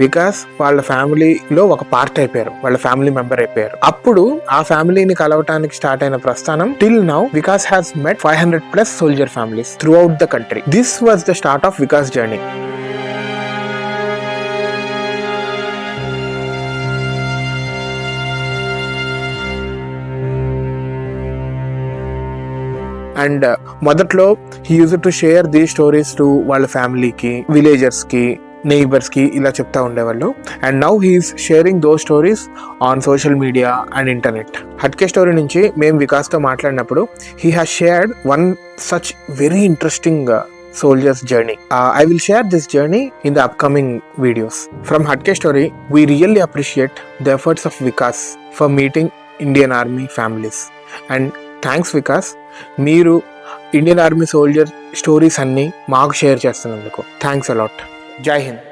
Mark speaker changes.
Speaker 1: వికాస్ వాళ్ళ ఫ్యామిలీలో ఒక పార్ట్ అయిపోయారు, వాళ్ళ ఫ్యామిలీ మెంబర్ అయిపోయారు. అప్పుడు ఆ ఫ్యామిలీని కలవటానికి స్టార్ట్ అయిన ప్రస్థానం till now Vikas has met 500+ soldier families throughout the country. This was the start of Vikas journey. And మొదట్లో he use to share the stories to వాళ్ళ ఫ్యామిలీకి, విలేజర్స్కి, నైబర్స్కి ఇలా చెప్తా ఉండేవాళ్ళు. And now he is sharing those stories on social media and internet. Hatke story నుంచి మేము వికాస్తో మాట్లాడినప్పుడు he has shared one such very interesting soldier's journey. I will share this journey in the upcoming videos. From Hatke Story, we really appreciate the efforts of Vikas for meeting Indian Army families. And thanks Vikas, మీరు Indian army soldier stories అన్ని మాకు share చేస్తున్నందుకు thanks a lot. జై హింద్.